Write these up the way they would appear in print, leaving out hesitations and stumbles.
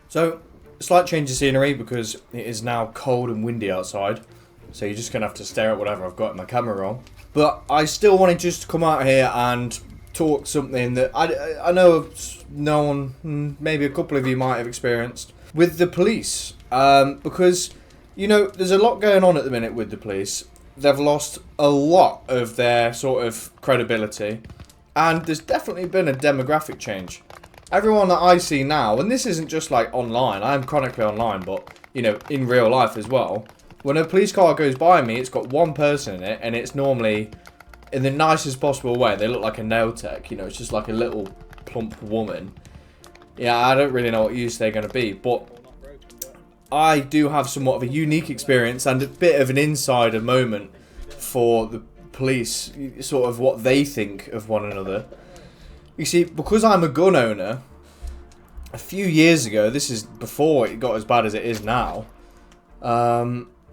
So, slight change of scenery because it is now cold and windy outside. So you're just going to have to stare at whatever I've got in my camera roll. But I still wanted just to come out here and talk something that I know no one, maybe a couple of you might have experienced with the police. Because, there's a lot going on at the minute with the police. They've lost a lot of their sort of credibility. And there's definitely been a demographic change. Everyone that I see now, and this isn't just like online, I'm chronically online, but, in real life as well. When a police car goes by me, it's got one person in it, and it's normally, in the nicest possible way, they look like a nail tech, it's just like a little plump woman. Yeah, I don't really know what use they're going to be, but I do have somewhat of a unique experience and a bit of an insider moment for the police, sort of what they think of one another. You see, because I'm a gun owner, a few years ago, this is before it got as bad as it is now,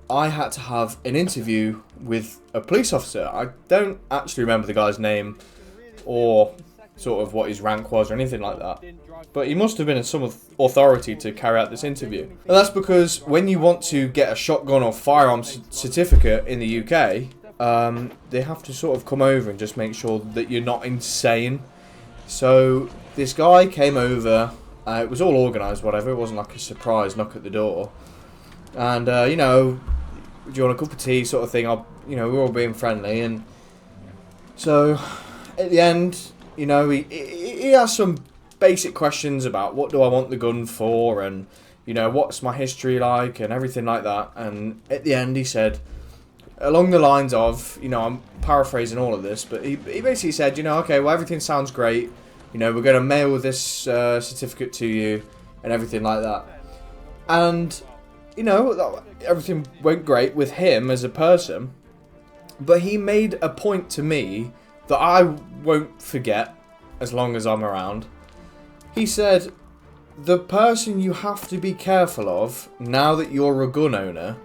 I had to have an interview with a police officer. I don't actually remember the guy's name or sort of what his rank was or anything like that. But he must have been some authority to carry out this interview. And that's because when you want to get a shotgun or firearm certificate in the UK, they have to sort of come over and just make sure that you're not insane. So this guy came over, it was all organised, whatever, it wasn't like a surprise knock at the door. And, do you want a cup of tea sort of thing? We were all being friendly. And so at the end, he asked some basic questions about what do I want the gun for and, what's my history like and everything like that. And at the end he said, along the lines of, I'm paraphrasing all of this, but he basically said, okay, well, everything sounds great. We're going to mail this certificate to you and everything like that. And, everything went great with him as a person. But he made a point to me that I won't forget as long as I'm around. He said, the person you have to be careful of now that you're a gun owner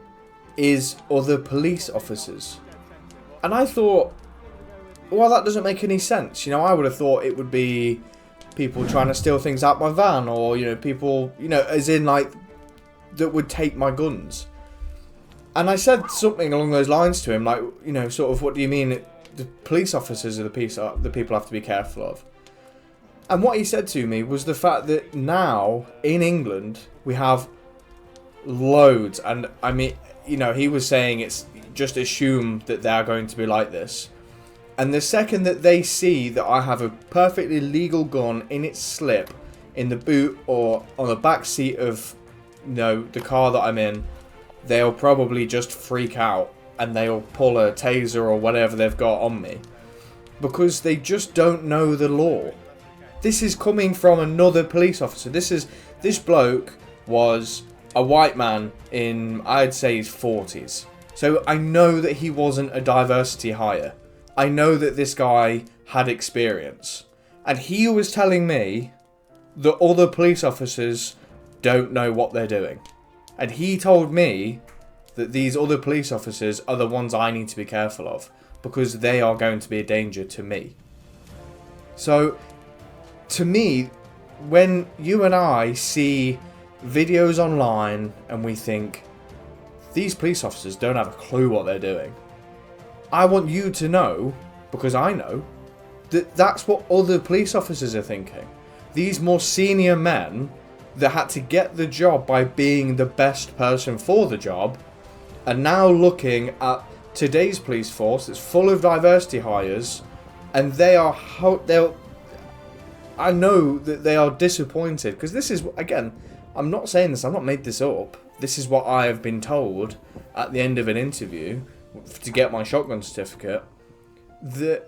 is other police officers. And I thought, well, that doesn't make any sense. I would have thought it would be people trying to steal things out my van or, people, as in like, that would take my guns. And I said something along those lines to him, like, sort of, what do you mean the police officers are the people I have to be careful of? And what he said to me was the fact that now, in England, we have loads, and I mean, he was saying it's just assume that they're going to be like this. And the second that they see that I have a perfectly legal gun in its slip, in the boot or on the back seat of, the car that I'm in, they'll probably just freak out and they'll pull a taser or whatever they've got on me. Because they just don't know the law. This is coming from another police officer. This bloke was a white man in, I'd say, his 40s. So I know that he wasn't a diversity hire. I know that this guy had experience. And he was telling me that other police officers don't know what they're doing. And he told me that these other police officers are the ones I need to be careful of because they are going to be a danger to me. So, to me, when you and I see videos online and we think, these police officers don't have a clue what they're doing, I want you to know, because I know, that that's what other police officers are thinking. These more senior men that had to get the job by being the best person for the job are now looking at today's police force that's full of diversity hires, and I know that they are disappointed, because this is, again, I'm not saying this, I've not made this up. This is what I have been told at the end of an interview to get my shotgun certificate. The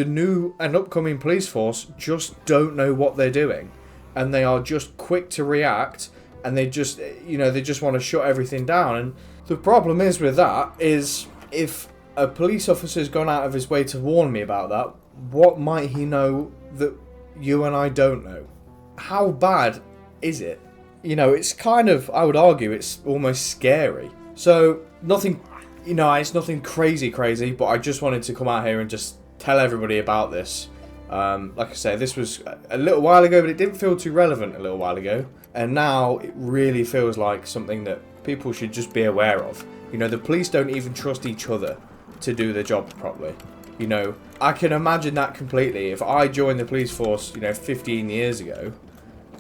new and upcoming police force just don't know what they're doing. And they are just quick to react, and they just want to shut everything down. And the problem is with that is, if a police officer's gone out of his way to warn me about that, what might he know that you and I don't know? How bad is it? It's kind of, I would argue, it's almost scary. So, nothing, it's nothing crazy, but I just wanted to come out here and just tell everybody about this. Like I say, this was a little while ago, but it didn't feel too relevant a little while ago. And now it really feels like something that people should just be aware of. You know, the police don't even trust each other to do their job properly. You know, I can imagine that completely. If I joined the police force, 15 years ago,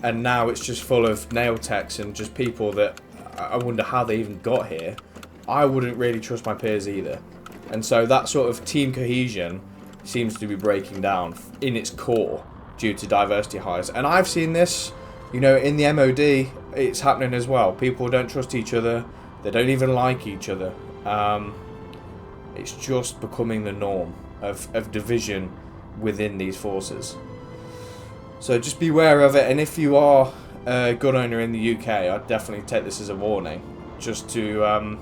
and now it's just full of nail techs and just people that I wonder how they even got here, I wouldn't really trust my peers either. And so that sort of team cohesion seems to be breaking down in its core due to diversity hires. And I've seen this, in the MOD, it's happening as well. People don't trust each other. They don't even like each other. It's just becoming the norm of division within these forces. So just be aware of it. And if you are a gun owner in the UK, I'd definitely take this as a warning. Just to, I'm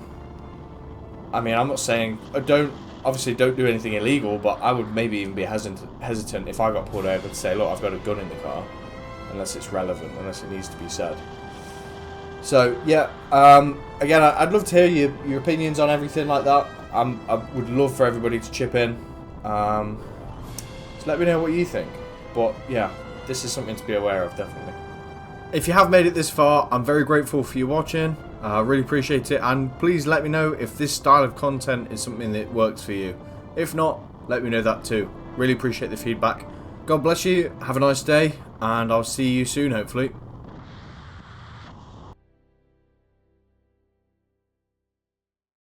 not saying, don't do anything illegal, but I would maybe even be hesitant if I got pulled over to say, look, I've got a gun in the car. Unless it's relevant, unless it needs to be said. So, yeah, again, I'd love to hear your opinions on everything like that. I would love for everybody to chip in. So let me know what you think. But, yeah, this is something to be aware of, definitely. If you have made it this far, I'm very grateful for you watching. I really appreciate it. And please let me know if this style of content is something that works for you. If not, let me know that too. Really appreciate the feedback. God bless you, have a nice day, and I'll see you soon, hopefully.